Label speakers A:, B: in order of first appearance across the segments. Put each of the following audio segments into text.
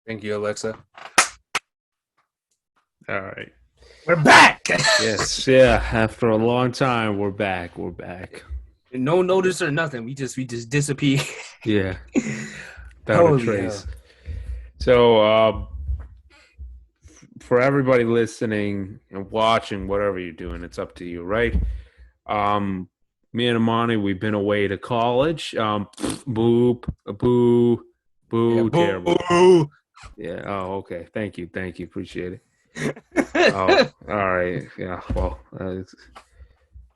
A: Thank you, Alexa.
B: All right.
A: We're back.
B: Yes. Yeah. After a long time, we're back. We're back.
A: No notice or nothing. We just disappear.
B: Yeah. Without a
A: Holy hell.
B: trace. So, for everybody listening and watching, whatever you're doing, it's up to you, right? Um, Me and Imani, we've been away to college. Boop, boo,
A: Yeah,
B: boo, terrible.
A: boo.
B: Yeah. Oh, okay. Thank you. Thank you. Appreciate it. Oh, all right. Yeah. Well,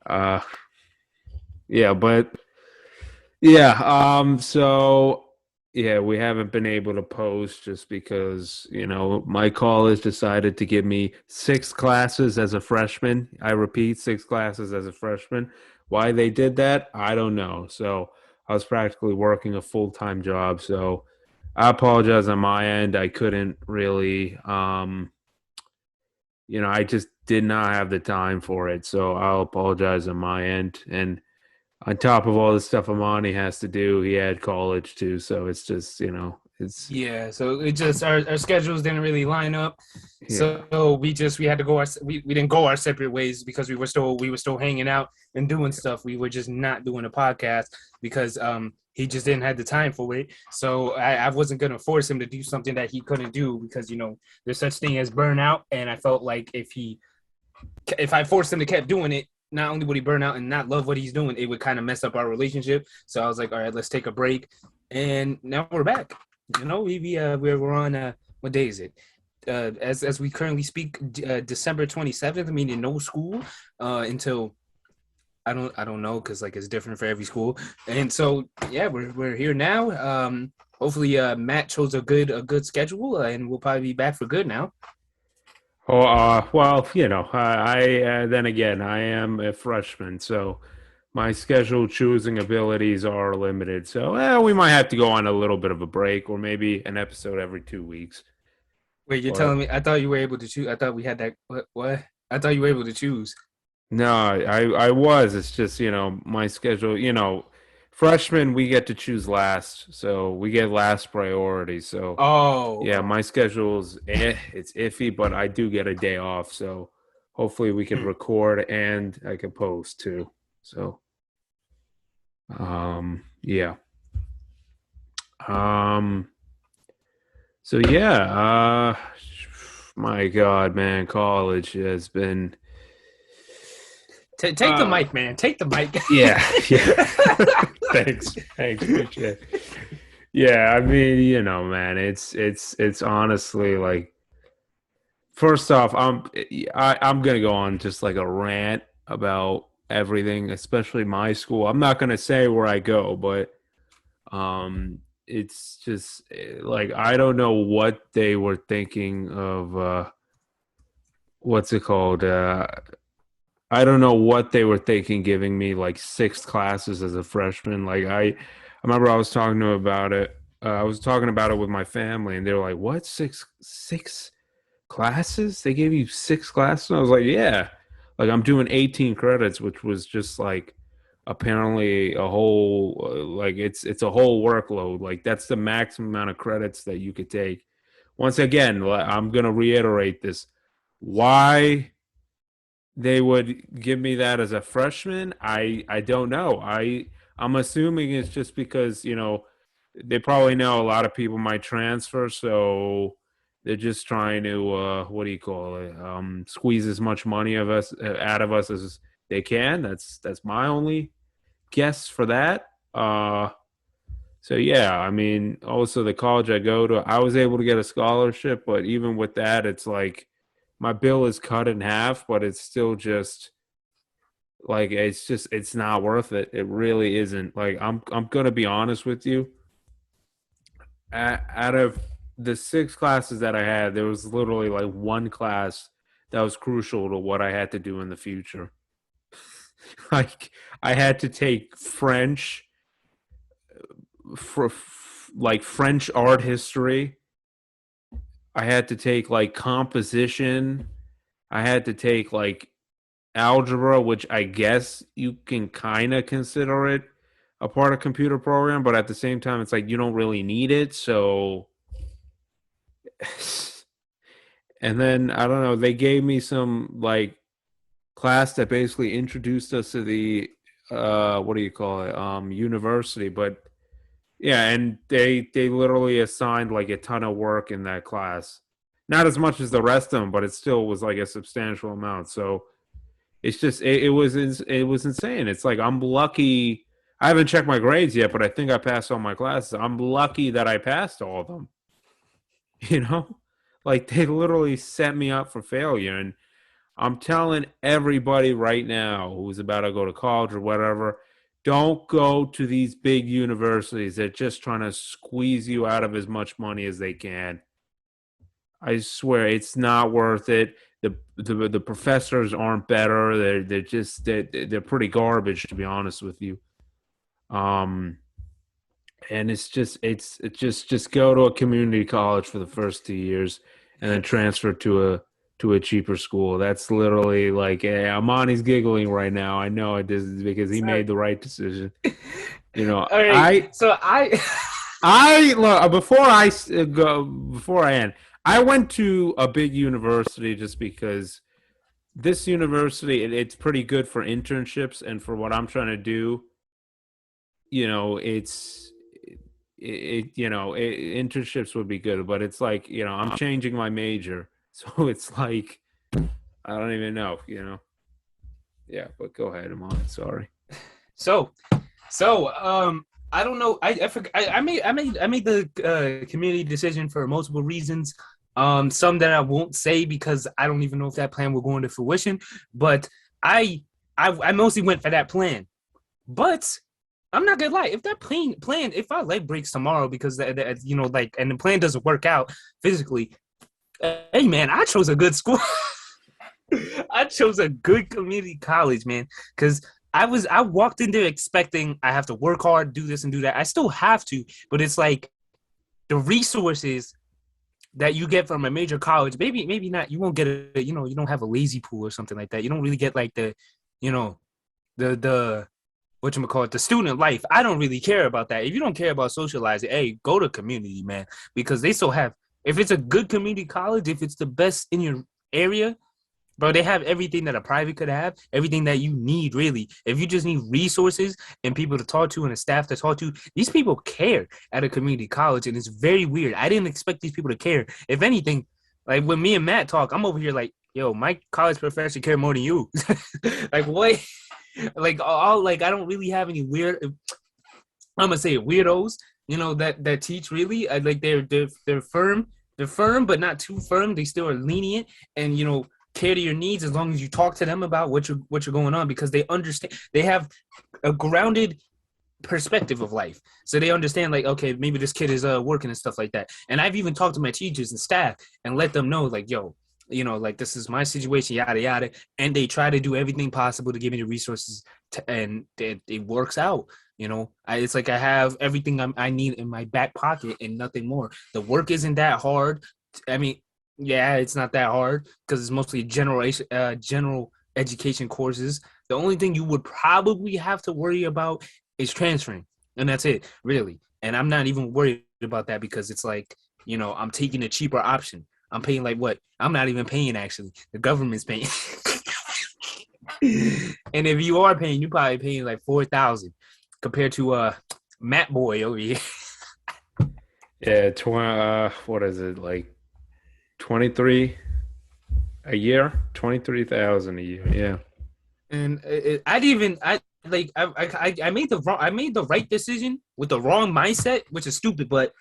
B: uh, yeah, but yeah, so yeah, we haven't been able to post just because, my college decided to give me six classes as a freshman. I repeat, six classes as a freshman. Why they did that, I don't know. So I was practically working a full-time job. So I apologize on my end. I couldn't really, I just did not have the time for it. So I'll apologize on my end. And on top of all the stuff Amani has to do, he had college too. So it's just, it's
A: Yeah, so it just our schedules didn't really line up.
B: yeah.
A: So we had to go we didn't go our separate ways because we were still hanging out and doing stuff. We were just not doing a podcast because he just didn't have the time for it. So I wasn't gonna force him to do something that he couldn't do because there's such thing as burnout, and I felt like if I forced him to keep doing it, not only would he burn out and not love what he's doing, it would kind of mess up our relationship. So I was like, all right, let's take a break, and now we're back. We're on what day is it? As we currently speak, December 27th. I mean, in no school until I don't know because like it's different for every school, and so yeah, we're here now. Hopefully, Matt chose a good schedule, and we'll probably be back for good now.
B: Oh, well, then again, I am a freshman, so my schedule choosing abilities are limited. So, we might have to go on a little bit of a break, or maybe an episode every 2 weeks.
A: Wait, you're
B: But
A: telling me? I thought you were able to choose. I thought we had that. What? I thought you were able to choose.
B: no, I was. It's just, my schedule, freshmen we get to choose last, so we get last priority. So
A: Oh,
B: yeah,
A: oh.
B: my schedule's it's iffy, but I do get a day off, so hopefully we can record and I can post too. So yeah. Um so yeah, my God, man, college has been
A: Take the
B: uh
A: mic, man. Take the mic.
B: yeah, yeah. Thanks, appreciate it. Yeah, I mean, man, it's honestly like first off, I'm gonna go on just like a rant about everything, especially my school. I'm not gonna say where I go, but it's just like I don't know what they were thinking of. What's it called? I don't know what they were thinking giving me like six classes as a freshman. I remember I was talking to them about it. I was talking about it with my family, and they were like, "What, six classes? They gave you six classes?" And I was like, "Yeah." Like I'm doing 18 credits, which was just like apparently a whole like it's a whole workload. Like that's the maximum amount of credits that you could take. Once again, I'm gonna reiterate this. Why they would give me that as a freshman, I don't know. I'm assuming it's just because, they probably know a lot of people might transfer, so they're just trying to what do you call it? Squeeze as much money of us out of us as they can. That's my only guess for that. So yeah, I mean, also the college I go to, I was able to get a scholarship, but even with that, it's like my bill is cut in half, but it's still just like it's not worth it. It really isn't. Like I'm gonna be honest with you. Out of the six classes that I had, there was literally like one class that was crucial to what I had to do in the future. Like I had to take French for like French art history. I had to take like composition. I had to take like algebra, which I guess you can kind of consider it a part of computer program, but at the same time, it's like you don't really need it. So And then I don't know, they gave me some like class that basically introduced us to the what do you call it? University, but yeah, and they literally assigned like a ton of work in that class. Not as much as the rest of them, but it still was like a substantial amount. So it's just it was insane. It's like I'm lucky. I haven't checked my grades yet, but I think I passed all my classes. I'm lucky that I passed all of them. You know, like they literally set me up for failure. And I'm telling everybody right now who's about to go to college or whatever, don't go to these big universities. They're just trying to squeeze you out of as much money as they can. I swear it's not worth it. The professors aren't better. They're pretty garbage, to be honest with you. Um, and it's just go to a community college for the first 2 years, and then transfer to a cheaper school. That's literally like Amani's giggling right now. I know it is because he made the right decision. You know,
A: All right, so
B: I look before I end. I went to a big university just because this university it's pretty good for internships and for what I'm trying to do. You know, internships would be good, but it's like I'm changing my major, so it's like I don't even know. Yeah, but go ahead, Imani. Sorry.
A: so I don't know. I forgot. I made the community decision for multiple reasons. Some that I won't say because I don't even know if that plan will go into fruition. But I mostly went for that plan. But I'm not gonna lie. If that plan, if our leg breaks tomorrow because and the plan doesn't work out physically, hey man, I chose a good school. I chose a good community college, man, because I walked in there expecting I have to work hard, do this and do that. I still have to, but it's like the resources that you get from a major college, maybe not. You won't get you don't have a lazy pool or something like that. You don't really get like the the whatchamacallit, the student life. I don't really care about that. If you don't care about socializing, hey, go to community, man, because they still have. If it's a good community college, if it's the best in your area, bro, they have everything that a private could have, everything that you need, really. If you just need resources and people to talk to and a staff to talk to, these people care at a community college, and it's very weird. I didn't expect these people to care. If anything, like when me and Matt talk, I'm over here like, yo, my college professor care more than you. Like, what? Like, I don't really have any weird, I'm going to say weirdos, that teach really. Like, they're firm. They're firm, but not too firm. They still are lenient and, care to your needs as long as you talk to them about what you're going on, because they understand. They have a grounded perspective of life, so they understand like, okay, maybe this kid is working and stuff like that. And I've even talked to my teachers and staff and let them know like, yo, like this is my situation, yada yada, and they try to do everything possible to give me the resources and it works out. It's like I have everything I need in my back pocket and nothing more. The work isn't that hard. I mean, yeah, it's not that hard because it's mostly general education courses. The only thing you would probably have to worry about is transferring, and that's it, really. And I'm not even worried about that because it's like, I'm taking a cheaper option. I'm paying like what? I'm not even paying, actually. The government's paying. And if you are paying, you're probably paying like $4,000 compared to Matt Boy over here.
B: Yeah, what is it, like 23 a year? 23,000 a year. Yeah.
A: And I made the right decision with the wrong mindset, which is stupid, but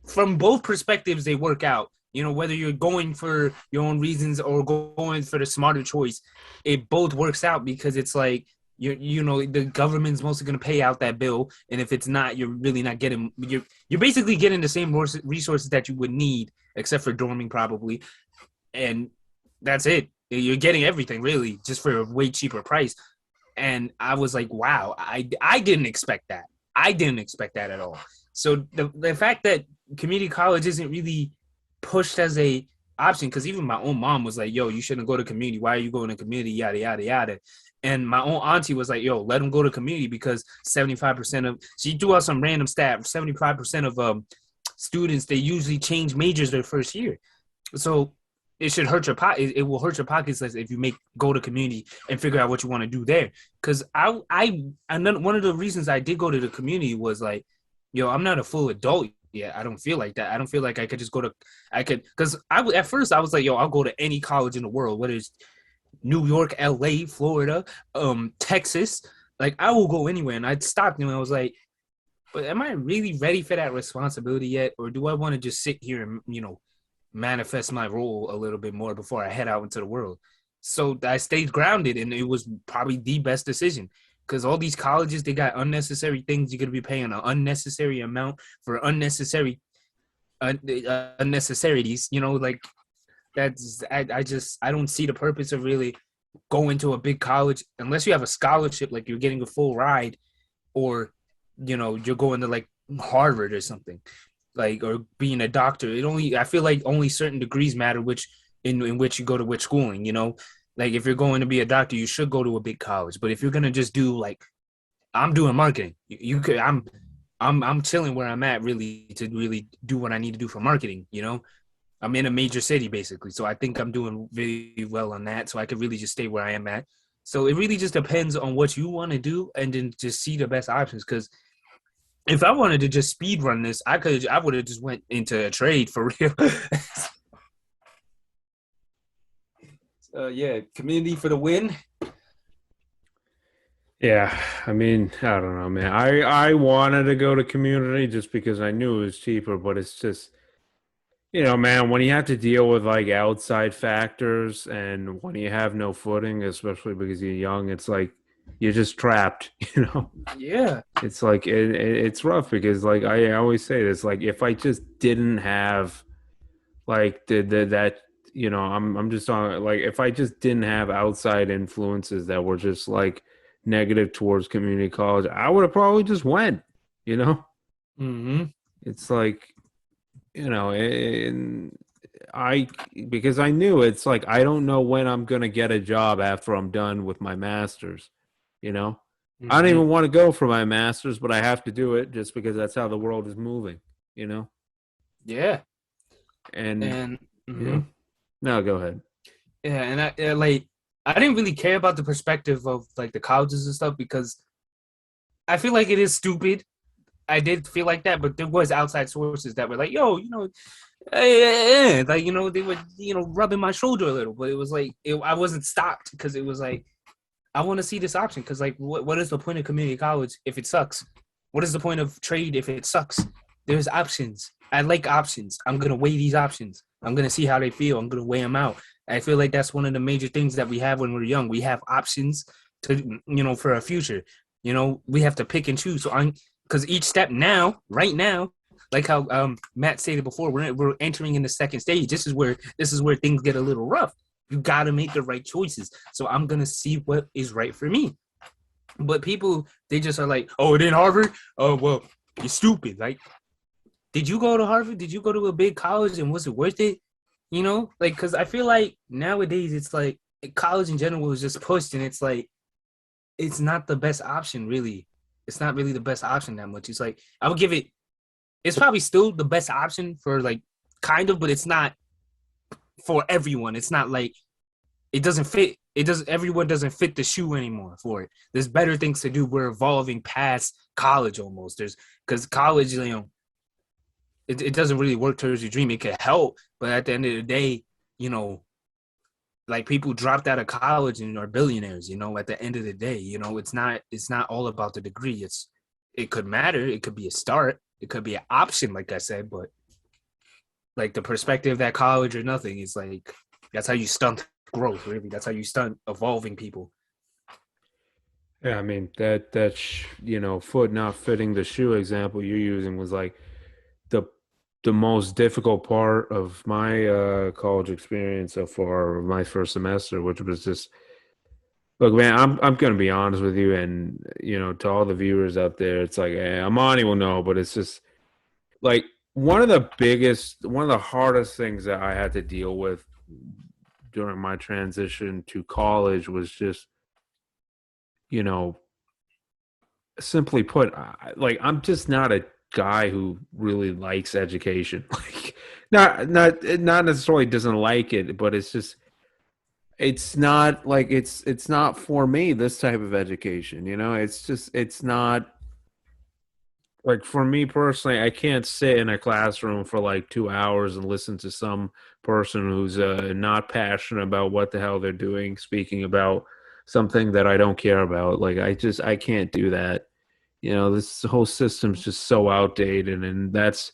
A: from both perspectives they work out. Whether you're going for your own reasons or going for the smarter choice, it both works out because it's like the government's mostly going to pay out that bill, and if it's not, you're really not getting. You're basically getting the same resources that you would need, except for dorming probably, and that's it. You're getting everything really just for a way cheaper price. And I was like, wow, I didn't expect that. I didn't expect that at all. So the fact that community college isn't really pushed as a option, because even my own mom was like, yo, you shouldn't go to community. Why are you going to community? Yada, yada, yada. And my own auntie was like, yo, let them go to community because 75% of, she threw out some random stat, 75% of students, they usually change majors their first year. So it should hurt your pocket. It will hurt your pockets less if you make go to community and figure out what you want to do there. Because one of the reasons I did go to the community was like, yo, I'm not a full adult yet. I don't feel like that. I don't feel like I could just go to. I could because at first I was like, yo, I'll go to any college in the world, whether it's New York, L.A., Florida, Texas. Like I will go anywhere, and I'd stop and I was like, but am I really ready for that responsibility yet, or do I want to just sit here and manifest my role a little bit more before I head out into the world? So I stayed grounded, and it was probably the best decision because all these colleges they got unnecessary things. You're gonna be paying an unnecessary amount for unnecessary unnecessarities. Like that's I don't see the purpose of really going to a big college unless you have a scholarship, like you're getting a full ride, or you're going to like Harvard or something, like, or being a doctor. I feel like only certain degrees matter, which in which you go to which schooling. Like if you're going to be a doctor, you should go to a big college. But if you're gonna just do like I'm doing marketing, you could I'm chilling where I'm at really to really do what I need to do for marketing. I'm in a major city basically, so I think I'm doing really well on that. So I could really just stay where I am at. So it really just depends on what you want to do, and then just see the best options. Because if I wanted to just speed run this, I would have just went into a trade for real. Yeah, community for the win.
B: Yeah, I mean, I don't know, man. I wanted to go to community just because I knew it was cheaper, but it's just, man, when you have to deal with like outside factors and when you have no footing, especially because you're young, it's like you're just trapped, you know?
A: Yeah.
B: It's like it's rough because like I always say this, like if I just didn't have like the that I'm just on like if I just didn't have outside influences that were just like negative towards community college, I would have probably just went, you know?
A: Mm-hmm.
B: It's like, and I because I knew it's like I don't know when I'm gonna get a job after I'm done with my master's, you know? I don't
A: Mm-hmm.
B: even want to go for my master's, but I have to do it just because that's how the world is moving, you know?
A: Yeah.
B: And
A: And
B: yeah.
A: mm-hmm.
B: No, go ahead.
A: Yeah, and like I didn't really care about the perspective of like the colleges and stuff because I feel like it is stupid. I did feel like that, but there was outside sources that were like, "Yo, like they were rubbing my shoulder a little," but it was like I wasn't stopped because it was like I want to see this option because like what is the point of community college if it sucks? What is the point of trade if it sucks? There's options. I like options. I'm gonna weigh these options. I'm gonna see how they feel. I'm gonna weigh them out. I feel like that's one of the major things that we have when we're young. We have options to for our future. We have to pick and choose. So I'm because each step now, right now, like how Matt stated before, we're entering in the second stage. This is where things get a little rough. You got to make the right choices. So I'm gonna see what is right for me. But people, they just are like, oh, it in Harvard? Oh, well, you're stupid. Like, did you go to Harvard? Did you go to a big college, and was it worth it? Like, because I feel like nowadays it's like college in general is just pushed, and it's like it's not the best option, really. It's not really the best option that much. It's like I would give it. It's probably still the best option for like kind of, but it's not for everyone. It's not like it doesn't fit. It doesn't. Everyone doesn't fit the shoe anymore for it. There's better things to do. We're evolving past college almost. Because college, it doesn't really work towards your dream. It could help, but at the end of the day, you know, like people dropped out of college and are billionaires. At the end of the day, it's not all about the degree. It could matter. It could be a start. It could be an option, like I said, but like the perspective that college or nothing is like that's how you stunt growth. Really, that's how you stunt evolving people.
B: Yeah, I mean foot not fitting the shoe example you're using was like the the most difficult part of my college experience so far, my first semester, which was just look, man, I'm gonna be honest with you, and to all the viewers out there, it's like, Amani will know, but it's just like one of the hardest things that I had to deal with during my transition to college was just, you know, simply put, like I'm just not a guy who really likes education. Like not necessarily doesn't like it, but it's just it's not like it's not for me, this type of education, you know. It's just it's not like for me personally. I can't sit in a classroom for like 2 hours and listen to some person who's not passionate about what the hell they're doing, speaking about something that I don't care about. Like I can't do that. You know, this whole system's just so outdated, and that's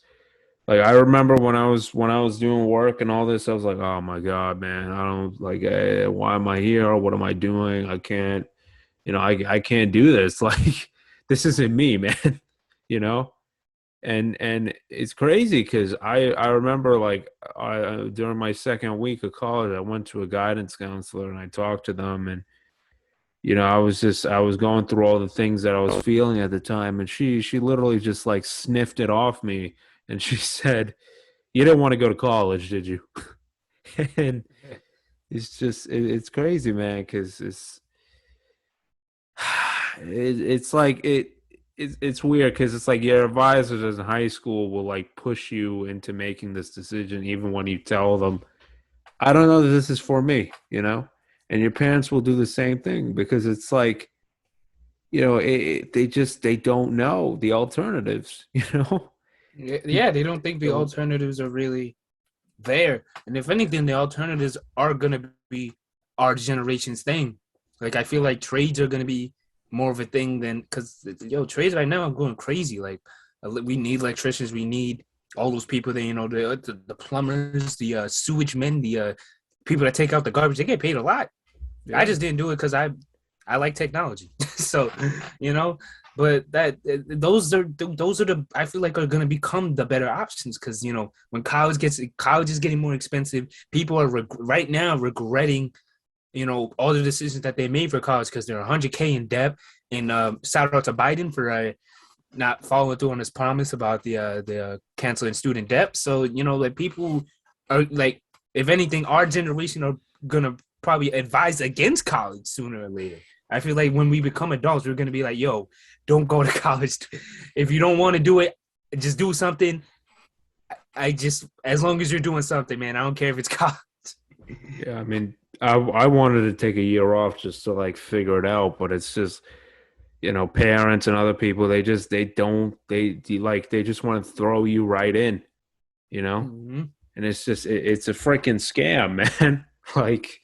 B: like I remember when I was doing work and all this, I was like, oh my god, man, I don't like. Why am I here? What am I doing? I can't. You know, I can't do this. Like this isn't me, man. You know, and it's crazy because I remember like during my second week of college, I went to a guidance counselor and I talked to them, and you know, I was going through all the things that I was feeling at the time, and she literally just like sniffed it off me, and she said, "You didn't want to go to college, did you?" And it's just it's crazy, man, because it's like it's weird because it's like your advisors in high school will like push you into making this decision even when you tell them, I don't know that this is for me, you know? And your parents will do the same thing because it's like, you know, they don't know the alternatives, you know?
A: Yeah, they don't think the
B: So,
A: alternatives are really there. And if anything, the alternatives are gonna be our generation's thing. Like I feel like trades are gonna be more of a thing than because trades right now are going crazy. Like we need electricians, we need all those people that the plumbers, the sewage men, the people that take out the garbage. They get paid a lot. I
B: yeah.
A: just didn't do it because I like technology. So, you know, but those are the I feel like are going to become the better options because when college is getting more expensive, people are right now regretting all the decisions that they made for college because they're 100K in debt. And shout out to Biden for not following through on his promise about the canceling student debt. So like people are like, if anything, our generation are gonna probably advise against college sooner or later. I feel like when we become adults, we're gonna be like, "Yo, don't go to college. If you don't want to do it, just do something. I just as long as you're doing something, man. I don't care if it's college."
B: Yeah, I mean, I wanted to take a year off just to like figure it out, but it's just, you know, parents and other people, they don't they just want to throw you right in, you know?
A: Mm-hmm.
B: And it's just it's a freaking scam, man. Like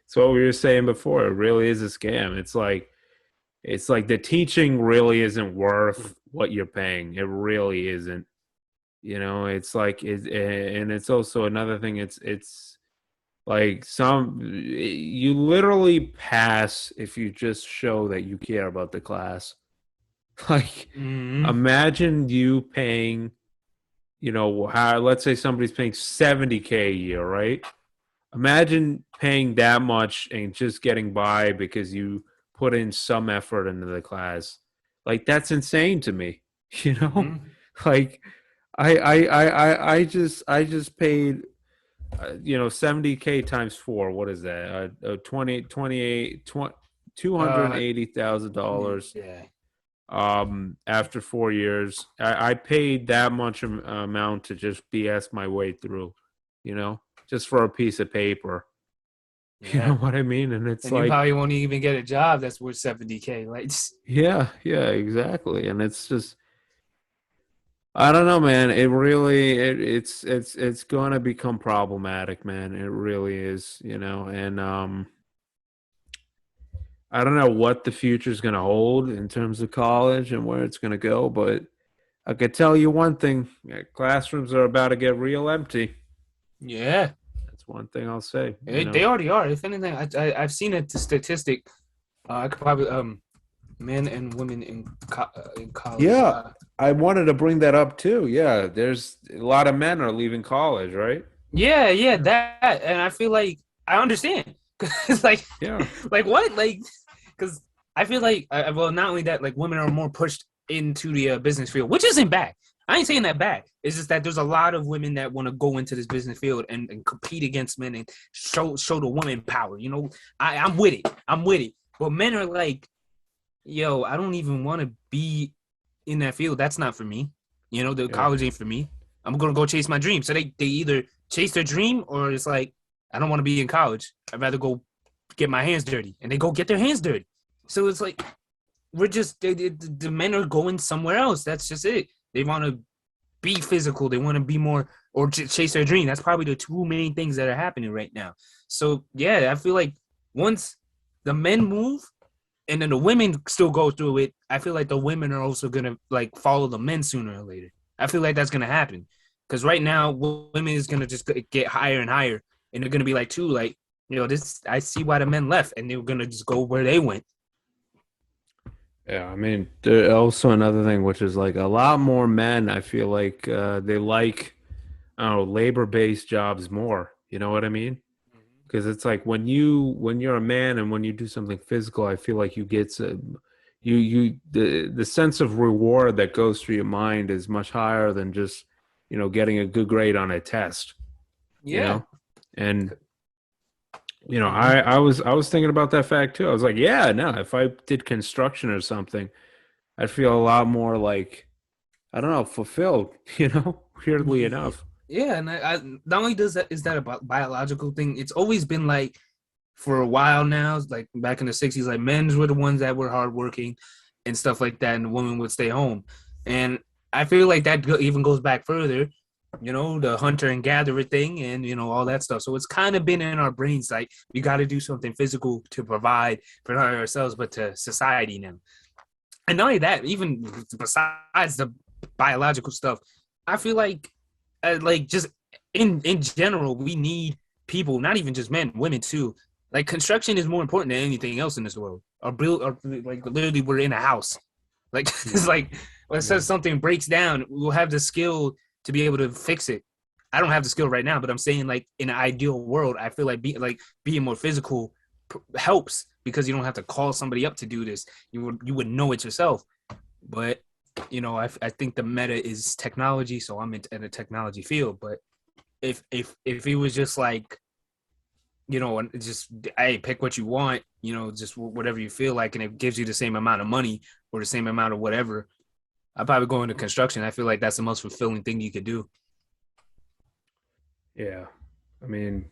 B: it's what we were saying before. It really is a scam. It's like the teaching really isn't worth what you're paying. It really isn't. You know, it's like and it's also another thing. It's like you literally pass if you just show that you care about the class. Like
A: Mm-hmm.
B: imagine you paying, you know, how let's say somebody's paying 70K a year, right? Imagine paying that much and just getting by because you put in some effort into the class. Like that's insane to me. You know?
A: Mm-hmm.
B: Like I just paid you know 70K times 4, what is that? 280,000 dollars
A: Yeah.
B: after 4 years. I paid that much amount to just BS my way through, you know, just for a piece of paper. You know
A: Yeah.
B: what I mean? And it's
A: And you
B: like,
A: probably won't even get a job that's worth 70K. Like,
B: yeah, exactly. And it's just, I don't know, man. It really, it's going to become problematic, man. It really is, you know. And I don't know what the future is going to hold in terms of college and where it's going to go, but I could tell you one thing: classrooms are about to get real empty.
A: yeah,
B: That's one thing I'll say. You
A: they
B: know.
A: already are. If anything, I've seen a statistic. I could probably men and women in college.
B: Yeah, I wanted to bring that up too. Yeah, there's a lot of men are leaving college, right?
A: Yeah, that, and I feel like I understand. It's
B: Yeah,
A: like what, like, because I feel like, well, not only that, like women are more pushed into the business field, which isn't bad. I ain't saying that bad. It's just that there's a lot of women that want to go into this business field and compete against men and show the woman power. I'm with it. I'm with it. But men are like, yo, I don't even want to be in that field. That's not for me. The
B: yeah.
A: college ain't for me. I'm gonna go chase my dream. So they either chase their dream or it's like I don't want to be in college. I'd rather go get my hands dirty, and they go get their hands dirty. So it's like we're just the men are going somewhere else. That's just it. They want to be physical. They want to be more or chase their dream. That's probably the two main things that are happening right now. So yeah, I feel like once the men move and then the women still go through it, I feel like the women are also gonna like follow the men sooner or later. I feel like that's gonna happen because right now women is gonna just get higher and higher, and they're gonna be like, too, like this. I see why the men left, and they're gonna just go where they went.
B: Yeah, I mean, there also another thing, which is like a lot more men, I feel like they like, I don't know, labor-based jobs more. You know what I mean? Because it's like when you're a man and when you do something physical, I feel like you get the sense of reward that goes through your mind is much higher than just getting a good grade on a test. You
A: Yeah.
B: know, and
A: Mm-hmm.
B: I was thinking about that fact too. I was like, yeah, no, if I did construction or something, I'd feel a lot more like, I don't know, fulfilled. Weirdly enough.
A: Yeah, and not only does that is that a biological thing. It's always been like for a while now, like back in the '60s, like men's were the ones that were hardworking and stuff like that, and women would stay home. And I feel like that even goes back further, the hunter and gatherer thing, and all that stuff. So it's kind of been in our brains, like we got to do something physical to provide for not ourselves, but to society now. And not only that, even besides the biological stuff, I feel like just in general, we need people, not even just men, women too. Like construction is more important than anything else in this world. Or build, or like literally, we're in a house. Like it's
B: Yeah.
A: like when it
B: Yeah.
A: says something breaks down, we'll have the skill to be able to fix it. I don't have the skill right now, but I'm saying like in an ideal world, I feel like being more physical helps because you don't have to call somebody up to do this. You would know it yourself. But I think the meta is technology, so I'm in the technology field. But if it was just like just hey, pick what you want, just whatever you feel like, and it gives you the same amount of money or the same amount of whatever, I'd probably go into construction. I feel like that's the most fulfilling thing you could do.
B: Yeah. I mean,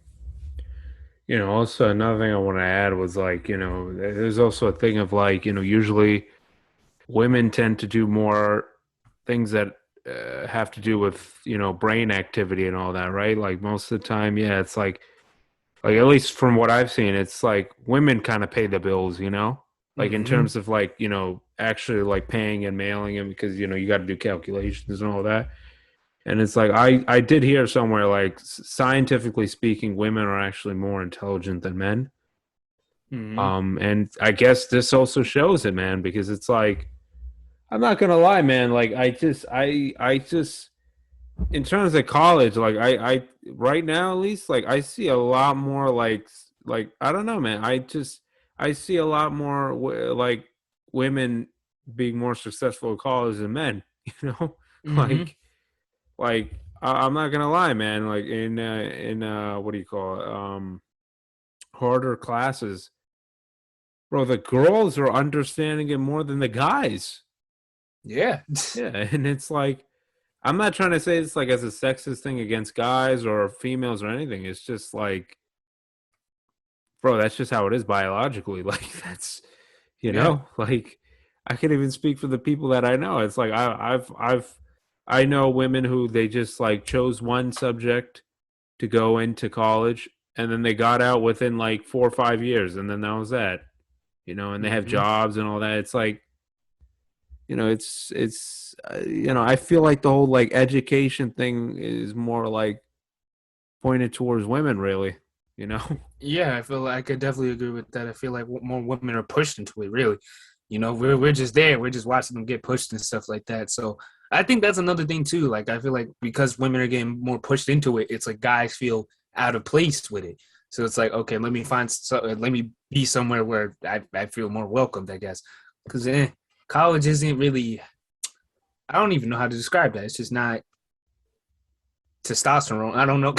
B: also another thing I want to add was like, there's also a thing of like, usually women tend to do more things that have to do with, brain activity and all that, right? Like most of the time, yeah, it's like at least from what I've seen, it's like women kind of pay the bills, like in
A: Mm-hmm.
B: terms of like, actually like paying and mailing them because, you got to do calculations and all that. And it's like I did hear somewhere like scientifically speaking, women are actually more intelligent than men.
A: Mm-hmm.
B: And I guess this also shows it, man, because it's like I'm not gonna lie, man. Like I just in terms of college, like I right now at least, like I see a lot more like I don't know, man. I see a lot more like women being more successful in college than men. You know,
A: Mm-hmm.
B: like I'm not gonna lie, man. Like in what do you call it? Harder classes, bro. The girls are understanding it more than the guys.
A: Yeah.
B: Yeah, and it's like I'm not trying to say it's like as a sexist thing against guys or females or anything. It's just like, bro, that's just how it is biologically. Like that's,
A: Yeah.
B: like I can't even speak for the people that I know. It's like I know women who they just like chose one subject to go into college and then they got out within like 4 or 5 years and then that was that. And they have
A: Mm-hmm.
B: jobs and all that. It's like, I feel like the whole like education thing is more like pointed towards women, really. You know?
A: Yeah, I feel like I could definitely agree with that. I feel like more women are pushed into it. Really, we're just there. We're just watching them get pushed and stuff like that. So I think that's another thing too. Like I feel like because women are getting more pushed into it, it's like guys feel out of place with it. So it's like, okay, let me be somewhere where I feel more welcomed, I guess. Because college isn't really. I don't even know how to describe that. It's just not testosterone. I don't know.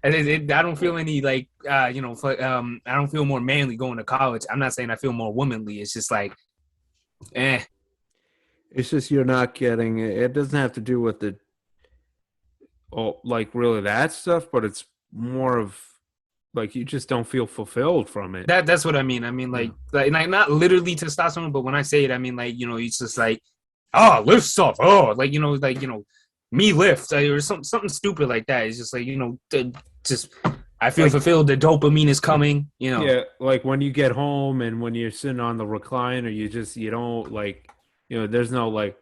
A: And I don't feel any like I don't feel more manly going to college. I'm not saying I feel more womanly. It's just like eh.
B: It's just you're not getting it. It doesn't have to do with the like really that stuff, but it's more of like you just don't feel fulfilled from it.
A: That's what I mean. I mean,
B: Yeah.
A: like not literally testosterone, but when I say it, I mean like it's just like, oh, lift stuff, oh, like me lift or something stupid like that. It's just like just I feel
B: Like
A: fulfilled. The dopamine is coming.
B: yeah, like when you get home and when you're sitting on the recliner, you don't like, there's no like,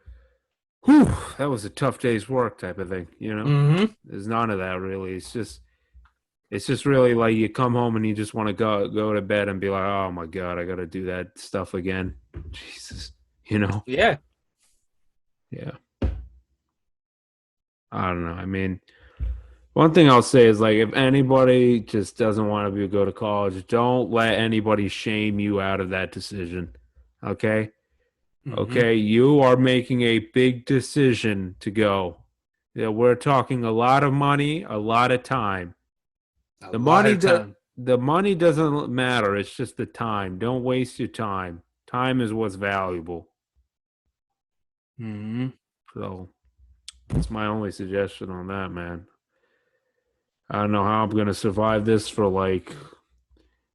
B: whew, that was a tough day's work type of thing.
A: Mm-hmm.
B: There's none of that really. It's just really like you come home and you just want to go to bed and be like, oh my god, I got to do that stuff again. Jesus,
A: Yeah.
B: yeah. I don't know. I mean, one thing I'll say is like if anybody just doesn't want to go to college, don't let anybody shame you out of that decision. Okay?
A: Mm-hmm.
B: Okay, you are making a big decision to go. Yeah, we're talking a lot of money, a lot of time.
A: A
B: The
A: lot
B: money
A: of
B: that
A: time.
B: the money doesn't matter. It's just the time. Don't waste your time. Time is what's valuable.
A: Mm-hmm.
B: So that's my only suggestion on that, man. I don't know how I'm gonna survive this for like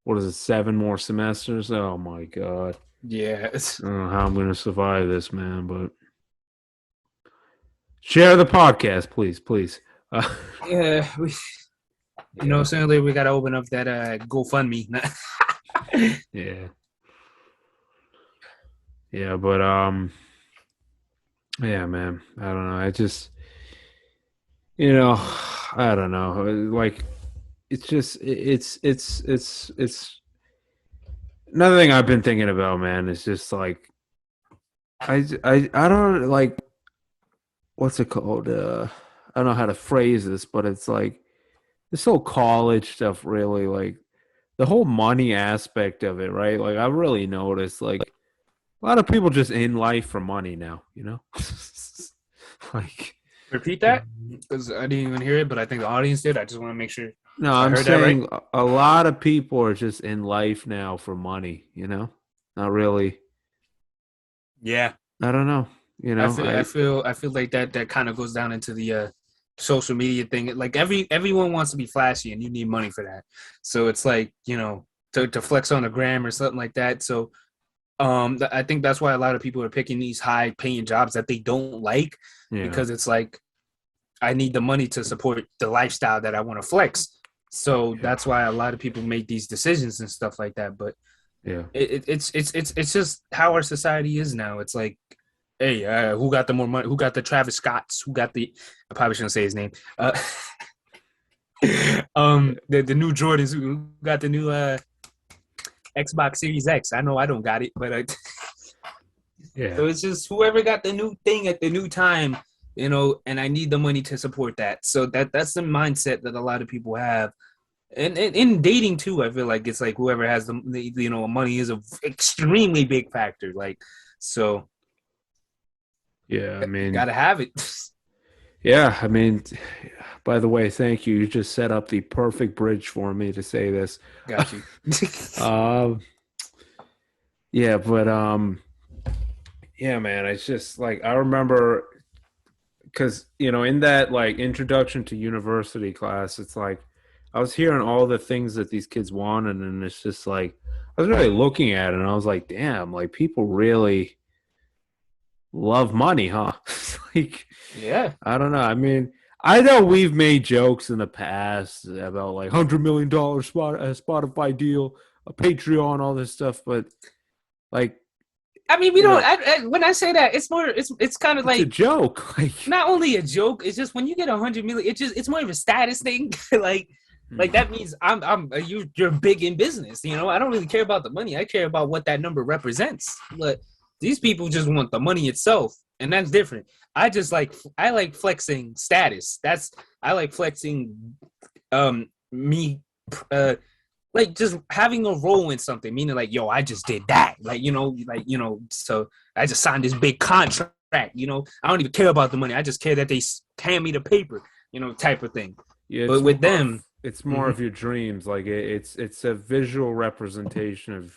B: what is it, 7 more semesters? Oh my god.
A: Yeah.
B: I don't know how I'm gonna survive this, man, but share the podcast, please, please. Uh,
A: Yeah.
B: yeah,
A: Sooner we gotta open up that GoFundMe.
B: yeah, yeah, but yeah, man. I don't know. I just, I don't know. Like, it's just, it's another thing I've been thinking about, man. Is just like, I don't like what's it called? I don't know how to phrase this, but it's like this whole college stuff really like the whole money aspect of it, right? Like I really noticed like a lot of people just in life for money now. Like
A: Repeat that because I didn't even hear it, but I think the audience did. I just want to make sure
B: no,
A: I
B: I'm
A: heard that right.
B: saying a lot of people are just in life now for money. Not really.
A: Yeah.
B: I don't know.
A: I feel like that kind of goes down into the social media thing. Like everyone wants to be flashy, and you need money for that. So it's like to flex on a gram or something like that. So I think that's why a lot of people are picking these high paying jobs that they don't like
B: Yeah.
A: because it's like I need the money to support the lifestyle that I want to flex. So
B: Yeah.
A: that's why a lot of people make these decisions and stuff like that. But
B: Yeah.
A: it's just how our society is now. It's like, hey, who got the more money? Who got the Travis Scotts? Who got the? I probably shouldn't say his name. The new Jordans. Who got the new Xbox Series X? I know I don't got it, but
B: Yeah.
A: so it's just whoever got the new thing at the new time, and I need the money to support that. So that's the mindset that a lot of people have. And in dating too, I feel like it's like whoever has the money is a extremely big factor. Like, so
B: Yeah. I
A: you
B: mean,
A: gotta have it.
B: yeah. I mean, by the way, thank you. You just set up the perfect bridge for me to say this.
A: Got you.
B: um, yeah, but yeah, man. It's just like I remember because in that like introduction to university class, it's like I was hearing all the things that these kids wanted, and it's just like I was really looking at it, and I was like, damn, like people really love money, huh? Like
A: Yeah.
B: I don't know. I mean, I know we've made jokes in the past about like $100 million Spotify deal, a Patreon, all this stuff, but like
A: I mean, we don't. When I say that, it's more. It's kind of
B: it's a
A: like
B: joke. Like,
A: not only a joke. It's just when you get 100 million, it's more of a status thing. like that means you're big in business. I don't really care about the money. I care about what that number represents. But these people just want the money itself, and that's different. I like flexing status. I like flexing me like just having a role in something, meaning like, yo, I just did that. So I just signed this big contract. I don't even care about the money. I just care that they hand me the paper, type of thing.
B: yeah,
A: But with them,
B: it's more
A: mhm,
B: of your dreams. Like it's a visual representation of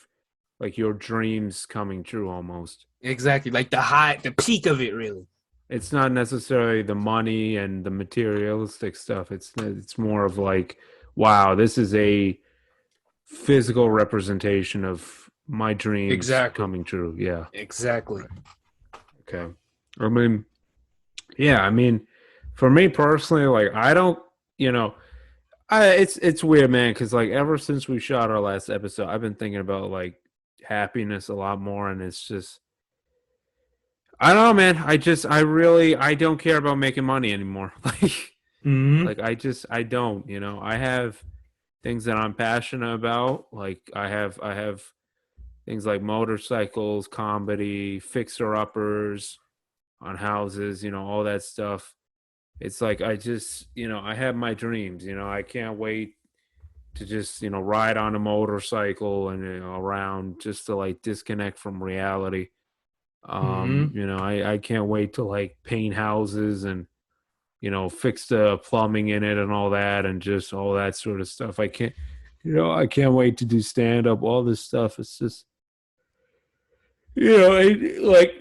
B: like your dreams coming true almost.
A: exactly, like the peak of it, really.
B: it's not necessarily the money and the materialistic stuff. It's more of like, wow, this is a physical representation of my dreams
A: Exactly.
B: coming true. Yeah.
A: Exactly.
B: Okay. I mean, yeah, I mean, for me personally, like I don't, you know, it's weird, man, because like ever since we shot our last episode, I've been thinking about like happiness a lot more, and it's just I don't know, man. I don't care about making money anymore.
A: Hmm.
B: I don't, I have things that I'm passionate about. Like I have things like motorcycles, comedy, fixer uppers on houses, all that stuff. It's like I have my dreams, I can't wait to just, ride on a motorcycle and around just to like disconnect from reality.
A: Hmm.
B: I can't wait to like paint houses and fix the plumbing in it and all that and just all that sort of stuff. I can't wait to do stand up, all this stuff. It's just like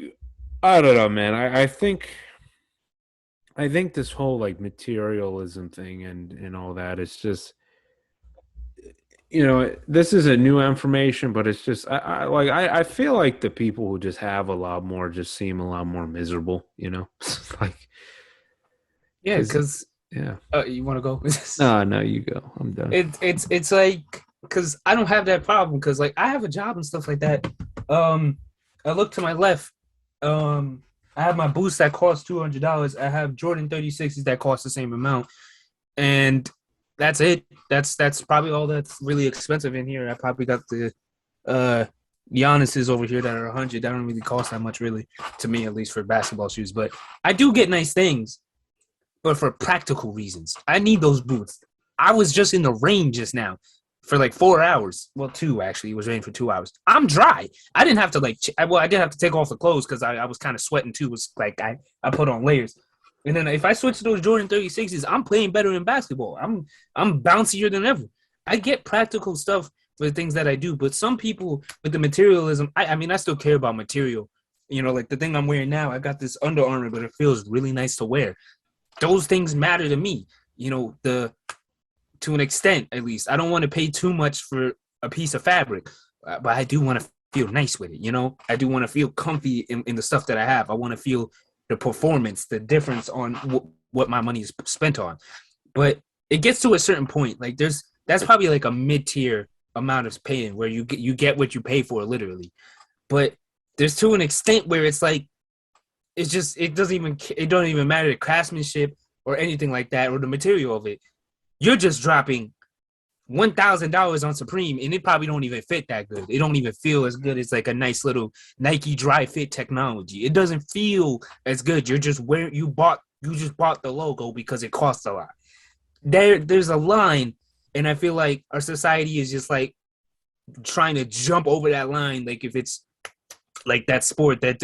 B: I don't know, man. I think this whole like materialism thing and all that is just this isn't new information, but it's just I feel like the people who just have a lot more just seem a lot more miserable, like
A: Yeah,
B: because
A: because
B: yeah.
A: you want to go?
B: No, you go. I'm done.
A: It's like because I don't have that problem because like I have a job and stuff like that. I look to my left. I have my boots that cost $200. I have Jordan 36s that cost the same amount, and that's it. That's probably all that's really expensive in here. I probably got the uh Giannis's over here that are 100. That don't really cost that much, really, to me at least for basketball shoes. But I do get nice things, but for practical reasons. I need those boots. I was just in the rain just now for like 4 hours. Well, two actually. It was raining for 2 hours. I'm dry. I didn't have to I did have to take off the clothes because I was kind of sweating too. It was like I put on layers. And then if I switch to those Jordan 36s, I'm playing better in basketball. I'm bouncier than ever. I get practical stuff for the things that I do, but some people with the materialism, I mean, I still care about material. Like the thing I'm wearing now, I got this Under Armour, but it feels really nice to wear. Those things matter to me, the to an extent at least. I don't want to pay too much for a piece of fabric, but I do want to feel nice with it. I do want to feel comfy in the stuff that I have. I want to feel the performance, the difference on what my money is spent on. But it gets to a certain point. Like that's probably like a mid-tier amount of paying where you get what you pay for literally. But there's to an extent where it's like it don't even matter the craftsmanship or anything like that or the material of it. You're just dropping $1,000 on Supreme and it probably don't even fit that good. It don't even feel as good as like a nice little Nike dry fit technology. It doesn't feel as good. You're just you just bought the logo because it costs a lot. There's a line, and I feel like our society is just like trying to jump over that line. Like if it's like that sport that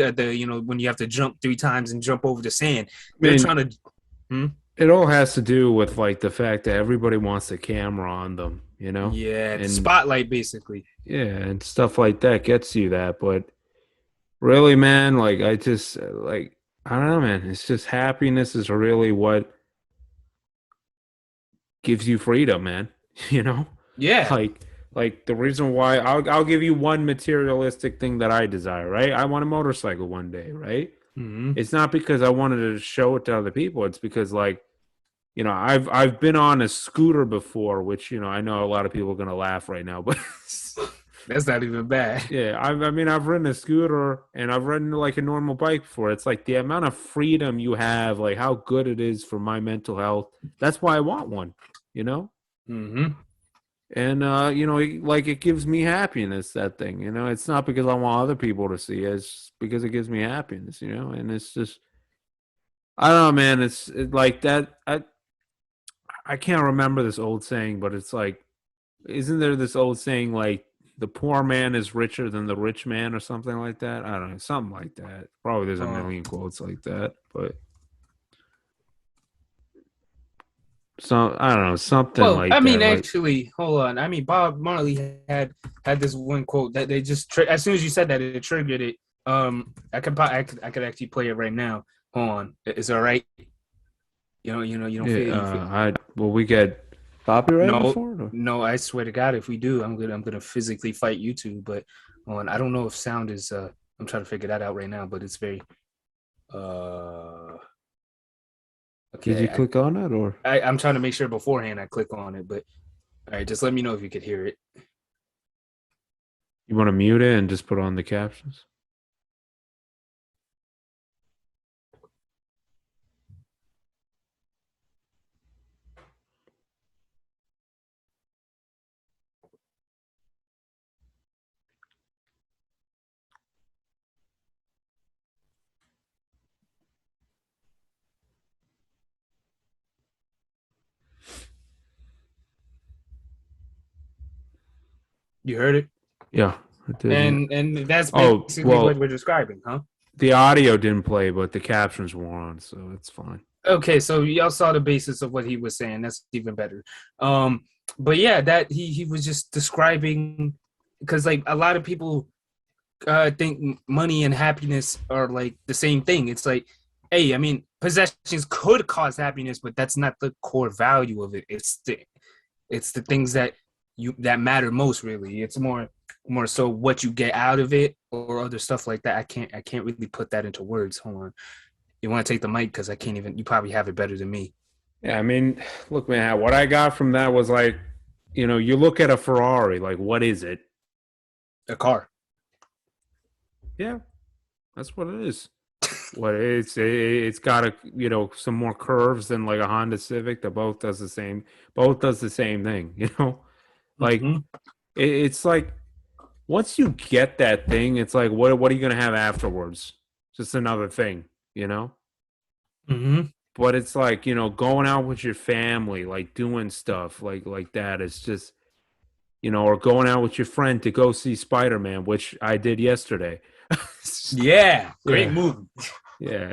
A: when you have to jump 3 times and jump over the sand, they're trying to.
B: It all has to do with like the fact that everybody wants a camera on them,
A: Yeah, the
B: and
A: spotlight basically.
B: yeah, and stuff like that gets you that. But really, man, like I just like I don't know, man. It's just happiness is really what gives you freedom, man. You know,
A: Yeah.
B: like like the reason why I'll give you one materialistic thing that I desire, right? I want a motorcycle one day, right?
A: Mm-hmm.
B: It's not because I wanted to show it to other people. It's because like I've been on a scooter before, which I know a lot of people are gonna laugh right now, but
A: That's not even bad.
B: yeah, I mean I've ridden a scooter and I've ridden like a normal bike before. It's like the amount of freedom you have, like how good it is for my mental health. That's why I want one, you know.
A: Mm-hmm.
B: And like it gives me happiness. That thing, it's not because I want other people to see it. It's because it gives me happiness, And it's just I don't know, man. It's like that. I can't remember this old saying, but it's like, isn't there this old saying like the poor man is richer than the rich man or something like that? I don't know, something like that. Probably there's a million quotes like that, but I don't know, something
A: Well,
B: like
A: I mean,
B: that. Like,
A: actually, hold on. I mean, Bob Marley had this one quote that they just as soon as you said that it triggered it. I could actually play it right now. Hold on. Is it all right? You don't
B: Yeah,
A: feel you feel
B: will we get copyrighted
A: no,
B: for it? Or?
A: no, I swear to God, if we do, I'm gonna physically fight YouTube. But on I don't know if sound is I'm trying to figure that out right now, but it's very uh
B: Did you
A: okay.
B: click on it or
A: I'm trying to make sure beforehand I click on it, but all right, just let me know if you could hear it.
B: you want to mute it and just put on the captions?
A: You heard it?
B: Yeah, it did. Yeah.
A: And that's
B: Oh
A: basically what
B: well,
A: we're describing, huh?
B: the audio didn't play, but the captions were on, so it's fine.
A: Okay, so y'all saw the basis of what he was saying. That's even better. Um, but yeah, that he was just describing because like a lot of people think money and happiness are like the same thing. It's like, hey, I mean, possessions could cause happiness, but that's not the core value of it. It's the things that matter most. Really, it's more so what you get out of it or other stuff like that. I can't really put that into words. Hold on. You want to take the mic because I can't even. You probably have it better than me.
B: Yeah, I mean, look, man, what I got from that was like, you look at a Ferrari, like, what is it?
A: A car.
B: Yeah, that's what it is. What it's got some more curves than like a Honda Civic that both does the same thing, like
A: Mm-hmm.
B: it's like once you get that thing, it's like what are you gonna have afterwards? Just another thing, you know.
A: Mm-hmm.
B: But it's like going out with your family, like doing stuff like that. It's just or going out with your friend to go see Spider-Man, which I did yesterday.
A: Yeah, great
B: Yeah,
A: movie.
B: yeah.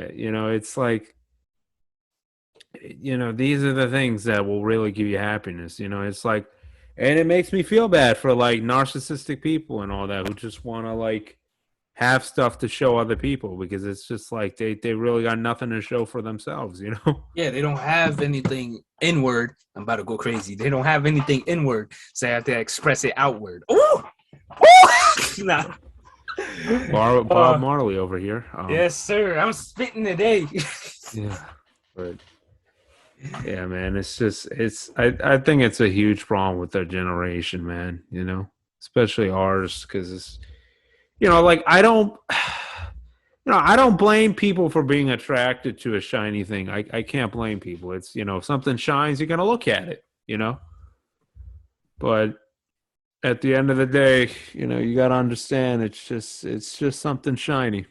B: It's like these are the things that will really give you happiness. It's like, and it makes me feel bad for like narcissistic people and all that who just want to like have stuff to show other people because it's just like they really got nothing to show for themselves.
A: Yeah, they don't have anything inward. I'm about to go crazy. They don't have anything inward, so they have to express it outward. Ooh, ooh! Nah.
B: Bob Marley over here.
A: Yes, sir. I'm spitting today.
B: Yeah, but yeah, man, I think it's a huge problem with our generation, man. Especially ours, because it's like I don't blame people for being attracted to a shiny thing. I can't blame people. It's if something shines, you're gonna look at it. But at the end of the day, you got to understand it's just something shiny.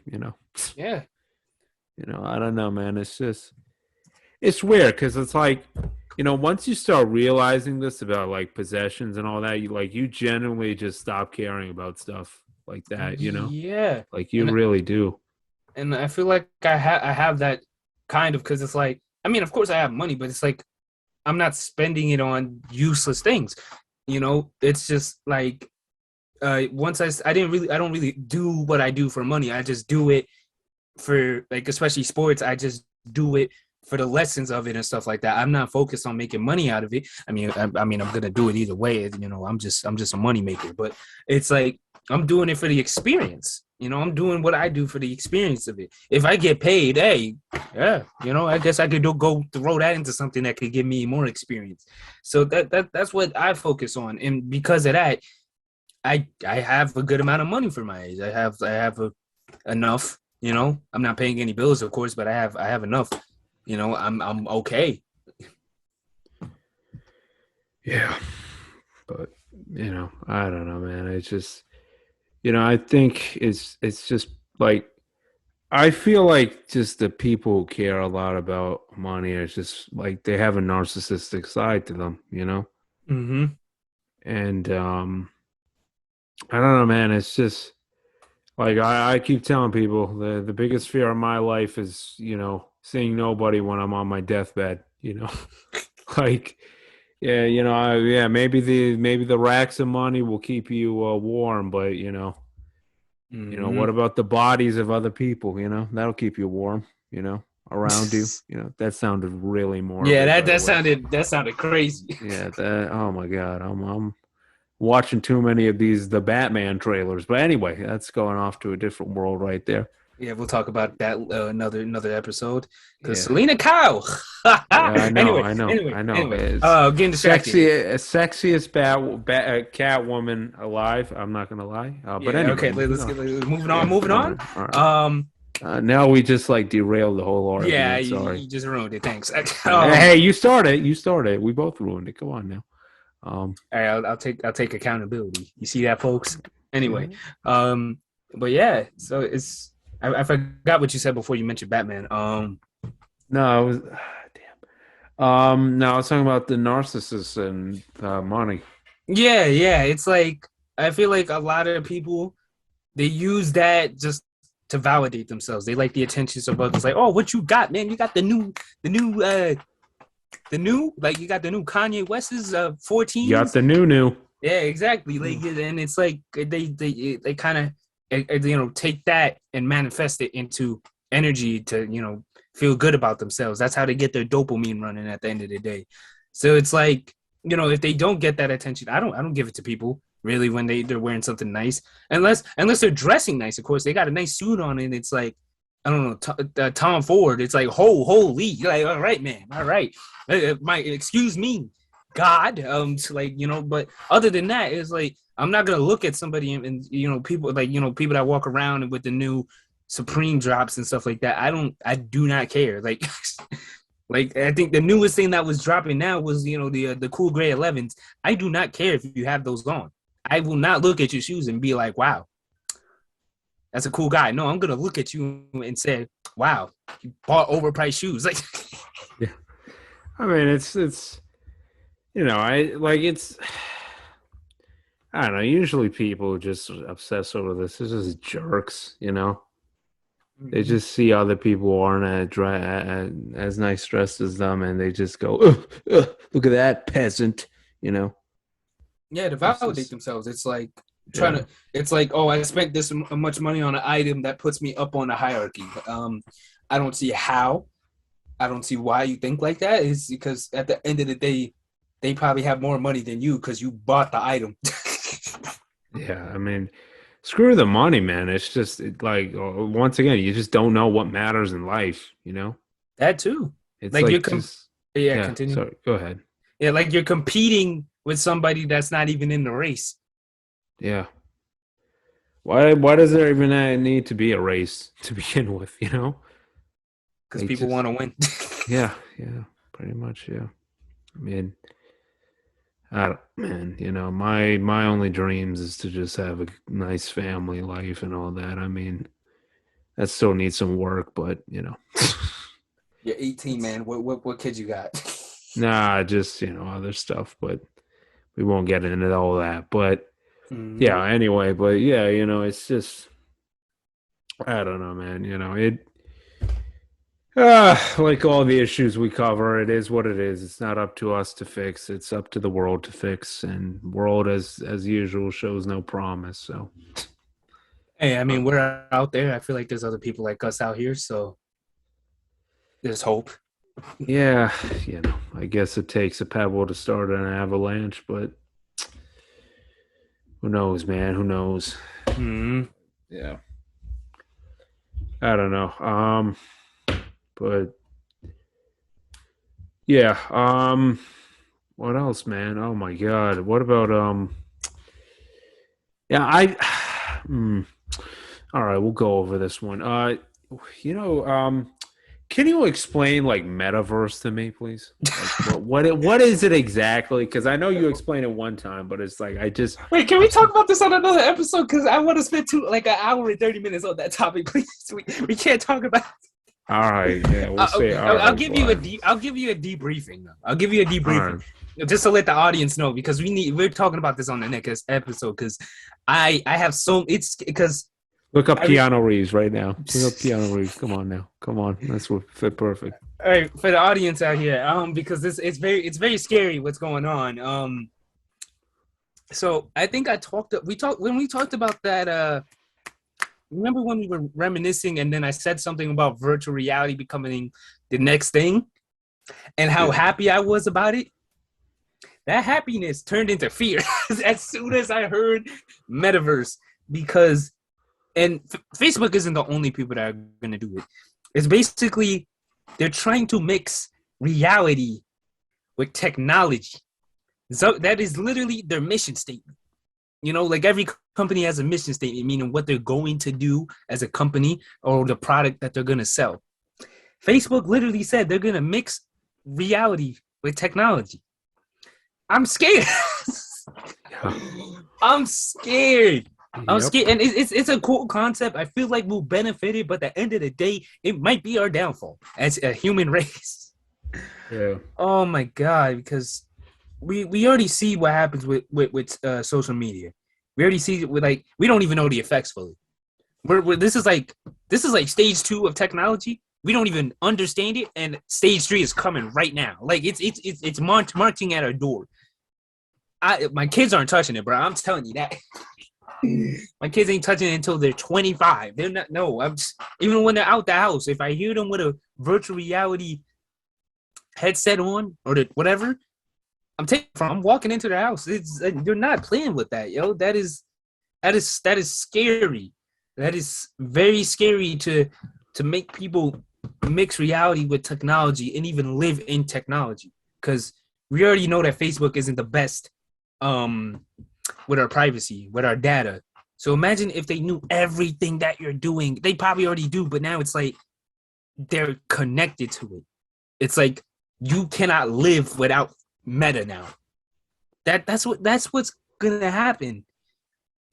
A: Yeah.
B: I don't know, man. It's weird because it's like once you start realizing this about like possessions and all that, you genuinely just stop caring about stuff like that.
A: Yeah.
B: Like you
A: And
B: really do.
A: and I feel like I have that kind of because it's like I mean, of course I have money, but it's like I'm not spending it on useless things. It's just like once I don't really do what I do for money. I just do it for like especially sports. I just do it for the lessons of it and stuff like that. I'm not focused on making money out of it. I mean, I'm gonna do it either way. I'm just a money maker. But it's like I'm doing it for the experience. I'm doing what I do for the experience of it. If I get paid, hey, yeah, I guess I could go throw that into something that could give me more experience. So that's what I focus on, and because of that, I have a good amount of money for my age. Enough. I'm not paying any bills, of course, but I have enough. I'm okay.
B: Yeah, but I don't know, man. It's just I think it's just like I feel like just the people who care a lot about money are just like they have a narcissistic side to them.
A: Mm-hmm.
B: And I don't know, man. It's just like I keep telling people the biggest fear of my life is seeing nobody when I'm on my deathbed. Like yeah, yeah, maybe the racks of money will keep you warm, but what
A: Mm-hmm.
B: about the bodies of other people? That'll keep you warm. around you. You know, that sounded really morbid.
A: Yeah,
B: by the way.
A: that sounded crazy.
B: Yeah, oh my god, I'm watching too many of the Batman trailers. But anyway, that's going off to a different world right there.
A: Yeah, we'll talk about that another episode. Because
B: Yeah.
A: Selena Kyle.
B: Yeah, I know,
A: anyway,
B: I know,
A: anyway,
B: I know.
A: anyway.
B: It's
A: Getting distracted.
B: sexiest cat woman alive. I'm not gonna lie. But
A: Yeah.
B: anyway,
A: Okay. Let's get moving on.
B: yeah,
A: Moving
B: all
A: on.
B: right, all right. Now we just like derailed the whole
A: Yeah.
B: argument.
A: You
B: Sorry.
A: just ruined it. Thanks.
B: Hey, you started. You started. We both ruined it. Come on now.
A: All right. I'll take accountability. You see that, folks? Anyway.
B: Yeah.
A: But yeah. So it's I forgot what you said before you mentioned Batman.
B: No, it was damn. No, I was talking about the narcissists and money.
A: Yeah. Yeah. It's like I feel like a lot of people they use that just to validate themselves. They like the attention of others. Like, oh, what you got, man? You got like you got the new Kanye West's 14.
B: You got the new.
A: Yeah, exactly. Like, and it's like they kind of take that and manifest it into energy to feel good about themselves. That's how they get their dopamine running at the end of the day. So it's like if they don't get that attention, I don't give it to people really when they're wearing something nice, unless they're dressing nice. Of course, they got a nice suit on, and it's like I don't know, Tom Ford. It's like holy, you're like all right, man, all right. Excuse me, God. But other than that, it's like I'm not gonna look at somebody and people people that walk around with the new Supreme drops and stuff like that. I do not care. Like like I think the newest thing that was dropping now was the cool gray 11s. I do not care if you have those on. I will not look at your shoes and be like, wow, that's a cool guy. No, I'm gonna look at you and say, wow, you bought overpriced shoes. Like,
B: Yeah, I mean it's I don't know. Usually people just obsess over this. This is jerks. They just see other people aren't as nice dressed as them, and they just go, "Look at that peasant,"
A: Yeah, to validate themselves. It's like it's like, oh, I spent this much money on an item that puts me up on the hierarchy. I don't see how. I don't see why you think like that. It's because at the end of the day, they probably have more money than you because you bought the item.
B: Yeah, I mean, screw the money, man. It's just once again, you just don't know what matters in life.
A: That too.
B: It's
A: like
B: like
A: continue.
B: Sorry, go ahead.
A: Yeah, like you're competing with somebody that's not even in the race.
B: Yeah. Why does there even need to be a race to begin with?
A: Because people want to win.
B: Yeah, pretty much. Yeah. I mean, my only dreams is to just have a nice family life and all that. I mean, that still needs some work, but
A: You're 18, man. What kids you got?
B: Nah, just other stuff, but we won't get into all that. But yeah, anyway, but yeah, it's just I don't know, man. Like all the issues we cover, it is what it is. It's not up to us to fix. It's up to the world to fix, and world as usual shows no promise. So,
A: hey, I mean, we're out there. I feel like there's other people like us out here, so there's hope.
B: Yeah, I guess it takes a pebble to start an avalanche, but who knows, man? Who knows? Yeah, I don't know. But yeah, what else, man? Oh my God, what about Yeah, all right, we'll go over this one. Can you explain like metaverse to me, please? Like, what is it exactly? Because I know you explained it one time, but it's like
A: wait. Can we talk about this on another episode? Because I want to spend an hour and 30 minutes on that topic, please. We can't talk about.
B: All right, yeah, we'll say.
A: I'll give you a debriefing. Though. I'll give you a debriefing just to let the audience know because we're talking about this on the next episode because I have it's because.
B: Look up Keanu Reeves right now. Look up Keanu Reeves. Come on now. Come on. That's what fit perfect.
A: All right, for the audience out here, because it's very scary what's going on. So I think when we talked about that remember when we were reminiscing, and then I said something about virtual reality becoming the next thing, and how happy I was about it. That happiness turned into fear as soon as I heard metaverse, because and Facebook isn't the only people that are going to do it. It's basically they're trying to mix reality with technology. So that is literally their mission statement. You know, like every company has a mission statement, meaning what they're going to do as a company or the product that they're going to sell. Facebook literally said they're going to mix reality with technology. I'm scared. I'm scared. I'm scared, and it's a cool concept. I feel like we'll benefit it, but at the end of the day, it might be our downfall as a human race.
B: Yeah.
A: Oh my god, because we already see what happens with social media. We already see it with, like, we don't even know the effects fully. This is like stage 2 of technology. We don't even understand it, and stage 3 is coming right now. Like it's marching at our door. My kids aren't touching it, bro. I'm telling you that. My kids ain't touching it until they're 25. They're not. No, I'm just, even when they're out the house, if I hear them with a virtual reality headset on or whatever, I'm walking into the house. You're not playing with that, yo. That is scary. That is very scary to make people mix reality with technology and even live in technology, because we already know that Facebook isn't the best with our privacy, with our data. So imagine if they knew everything that you're doing. They probably already do, but now it's like they're connected to it. It's like you cannot live without Meta now. That's what's gonna happen.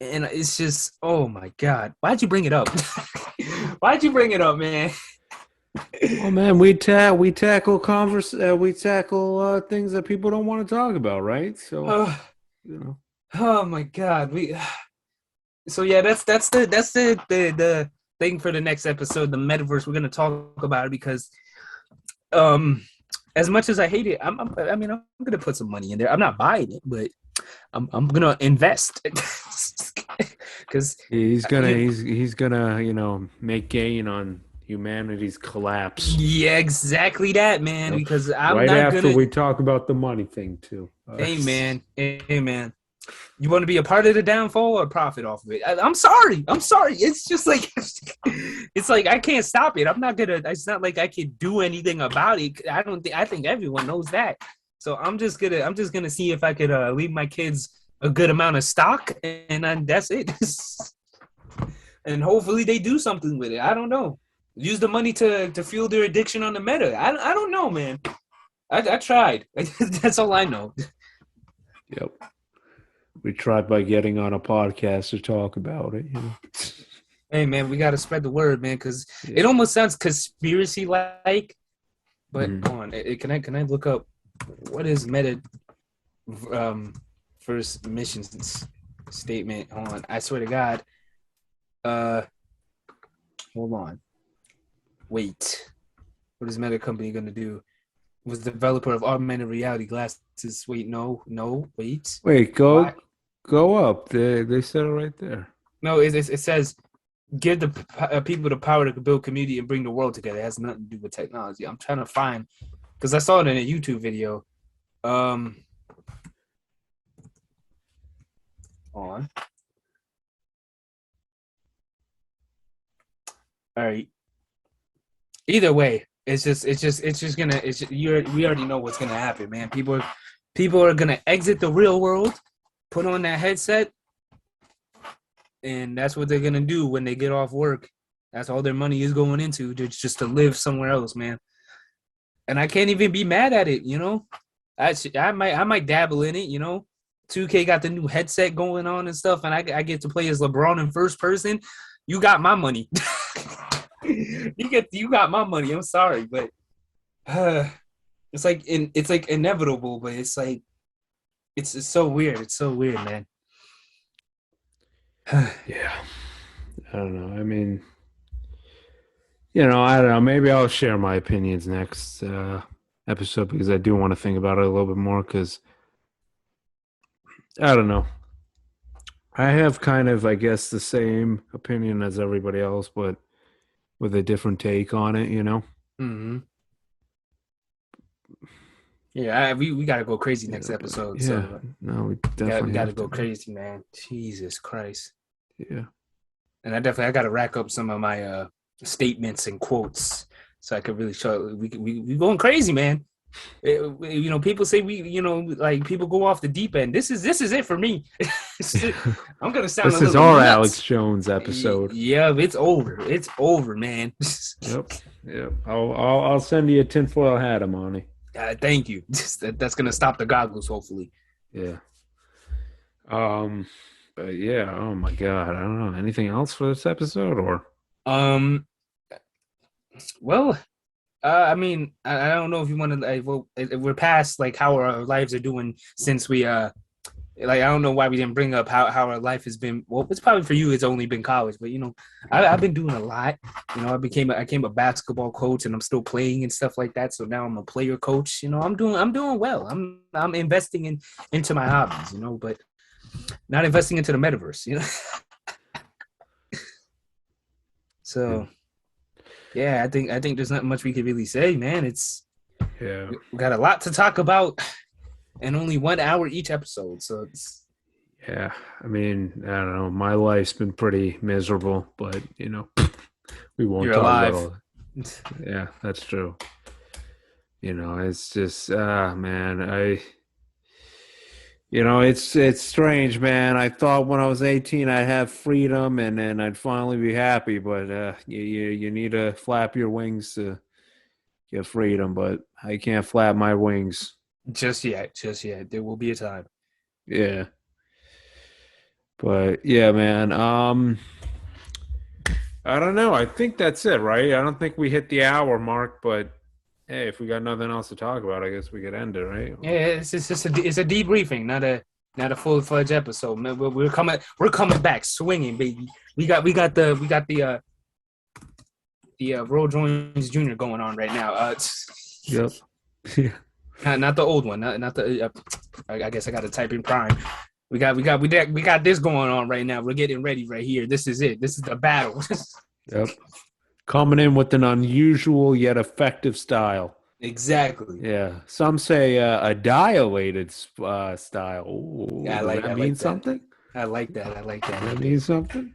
A: And it's just, oh my god, why'd you bring it up? Why'd you bring it up, man?
B: Well, man, we tackle things that people don't want to talk about, right? So, you know.
A: Oh my god, so yeah, that's the thing for the next episode, the metaverse. We're gonna talk about it because, as much as I hate it, I'm gonna put some money in there. I'm not buying it, but I'm gonna invest because
B: he's gonna make gain on humanity's collapse.
A: Yeah, exactly that, man. Because I'm
B: right
A: not
B: after
A: gonna.
B: we talk about the money thing too.
A: Amen. Amen. You want to be a part of the downfall or profit off of it? I'm sorry. It's just like it's like I can't stop it. I'm not gonna. It's not like I can do anything about it. I think everyone knows that. So I'm just gonna see if I could leave my kids a good amount of stock, and that's it. And hopefully they do something with it. I don't know. Use the money to fuel their addiction on the meta. I don't know, man. I tried. That's all I know.
B: Yep. We tried by getting on a podcast to talk about it. You know?
A: Hey, man, we got to spread the word, man, because it almost sounds conspiracy-like. But hold on, can I look up what is Meta first mission statement? Hold on, I swear to God. Hold on. Wait, what is Meta company gonna do? Was developer of augmented reality glasses. Wait, no, wait.
B: Wait, go up. They said it right there.
A: No, it says give the people the power to build community and bring the world together. It has nothing to do with technology. I'm trying to find, because I saw it in a YouTube video. On. All right. Either way, we already know what's gonna happen, man. People are gonna exit the real world, put on that headset, and that's what they're gonna do when they get off work. That's all their money is going into, just to live somewhere else, man. And I can't even be mad at it, you know. I might dabble in it, you know. 2K got the new headset going on and stuff, and I get to play as LeBron in first person. You got my money. You got my money. I'm sorry, but it's like inevitable, but it's like it's so weird. It's so weird, man.
B: Yeah. I don't know. I mean, I don't know. Maybe I'll share my opinions next episode, because I do want to think about it a little bit more, because I don't know. I have kind of, I guess, the same opinion as everybody else, but with a different take on it, you know?
A: Hmm. Yeah, we gotta go crazy
B: Yeah,
A: next
B: but
A: episode.
B: yeah,
A: So
B: no, we
A: we
B: definitely
A: gotta
B: have
A: go
B: to, man.
A: crazy, man. Jesus Christ.
B: Yeah.
A: And I gotta rack up some of my statements and quotes so I could really show we going crazy, man. People say like people go off the deep end. This is it for me. I'm gonna sound a
B: This is
A: little
B: our Alex
A: nuts.
B: Jones episode.
A: Yeah, it's over. It's over, man.
B: Yep. Yep. I'll send you a tinfoil hat, Imani.
A: Thank you. That's gonna
B: Yeah.
A: stop the goggles, hopefully.
B: Yeah. Um, but yeah, oh my God. I don't know. Anything else for this episode or
A: Um, well, I mean, I don't know if you want to like. Well, we're past like how our lives are doing since we like I don't know why we didn't bring up how our life has been. Well, it's probably for you. It's only been college, but I've been doing a lot. I became a basketball coach, and I'm still playing and stuff like that. So now I'm a player coach. I'm doing well. I'm investing into my hobbies. But not investing into the metaverse. So yeah, I think there's not much we could really say, man.
B: yeah.
A: We got a lot to talk about, and only 1 hour each episode. So
B: Yeah. I mean, I don't know. My life's been pretty miserable, but we won't
A: you're
B: talk about
A: alive.
B: all that. Yeah, that's true. It's just man, it's strange, man. I thought when I was 18 I'd have freedom and I'd finally be happy, but you need to flap your wings to get freedom, but I can't flap my wings.
A: Just yet. There will be a time.
B: Yeah. But yeah, man. I don't know. I think that's it, right? I don't think we hit the hour mark, but hey, if we got nothing else to talk about, I guess we could end it, right?
A: Yeah, it's a debriefing, not a full fledged episode. Man, we're coming back swinging, baby. We got the Roy Jones Jr. going on right now.
B: Yep. Yeah.
A: Not the old one, not the. I guess I got to type in Prime. We got this going on right now. We're getting ready right here. This is it. This is the battle.
B: Yep. Coming in with an unusual yet effective style.
A: Exactly.
B: Yeah. Some say a dilated style. Ooh,
A: Yeah,
B: does
A: I
B: that mean
A: like that.
B: something?
A: I like that. I like that.
B: Does that mean something?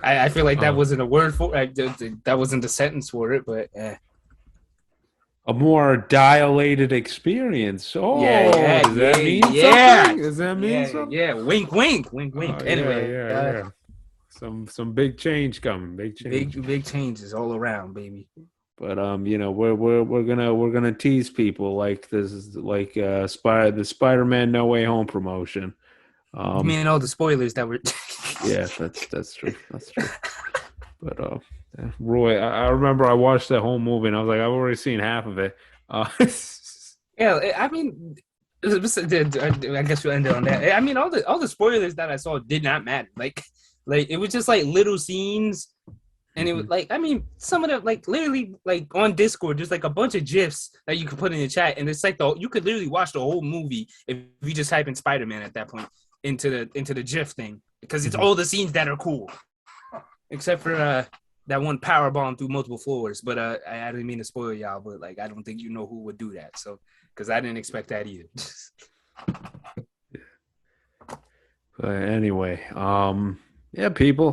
A: I feel like that
B: Uh,
A: wasn't a word for that wasn't a sentence for it, but
B: a more dilated experience.
A: yeah,
B: Oh,
A: yeah,
B: does that
A: yeah,
B: mean
A: yeah,
B: something? Does that mean
A: yeah,
B: something?
A: yeah. Wink, wink, wink,
B: Oh
A: wink.
B: yeah,
A: Anyway,
B: yeah, yeah. Some big change coming. Big change.
A: big changes all around, baby.
B: But we're gonna tease people like this is like the Spider-Man No Way Home promotion.
A: You mean all the spoilers that were?
B: Yeah, that's true. That's true. But Roy, I remember I watched that whole movie and I was like, I've already seen half of it.
A: Yeah, I mean, I guess we'll end it on that. I mean, all the spoilers that I saw did not matter. Like it was just like little scenes. And it was
B: Mhm.
A: like, I mean, some of them, like literally, like on Discord, there's like a bunch of gifs that you could put in the chat, and it's like you could literally watch the whole movie if you just type in Spider Man at that point into the gif thing, because it's
B: Mhm.
A: all the scenes that are cool, except for that one power bomb through multiple floors. But I didn't mean to spoil y'all, but like I don't think you know who would do that, so because I didn't expect that either.
B: But anyway, yeah, people,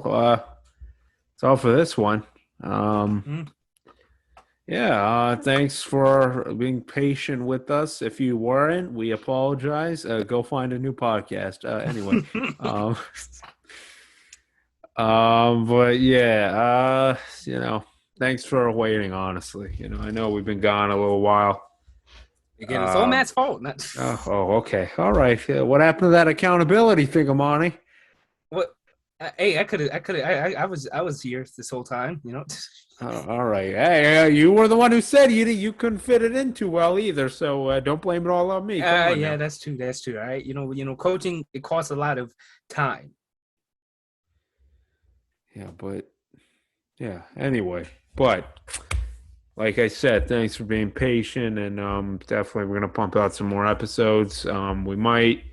B: it's all for this one.
A: Mm.
B: Yeah, thanks for being patient with us. If you weren't, we apologize. Go find a new podcast. Anyway, um, but yeah, thanks for waiting. Honestly, I know we've been gone a little while.
A: Again, it's all
B: Um,
A: Matt's fault. Not
B: okay, all right. What happened to that accountability thing, Amani?
A: what. Hey, I was here this whole time.
B: All right. Hey, you were the one who said you couldn't fit it in too well either. So don't blame it all on me. Come on
A: Yeah,
B: now.
A: that's true. That's true. All right. Coaching, it costs a lot of time.
B: Yeah, but yeah. Anyway, but like I said, thanks for being patient, and definitely we're gonna pump out some more episodes. We might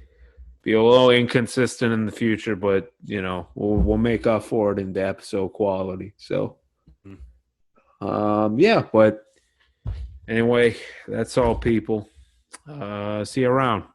B: be a little inconsistent in the future, but we'll make up for it in the episode quality. So, yeah. But anyway, that's all, people. See you around.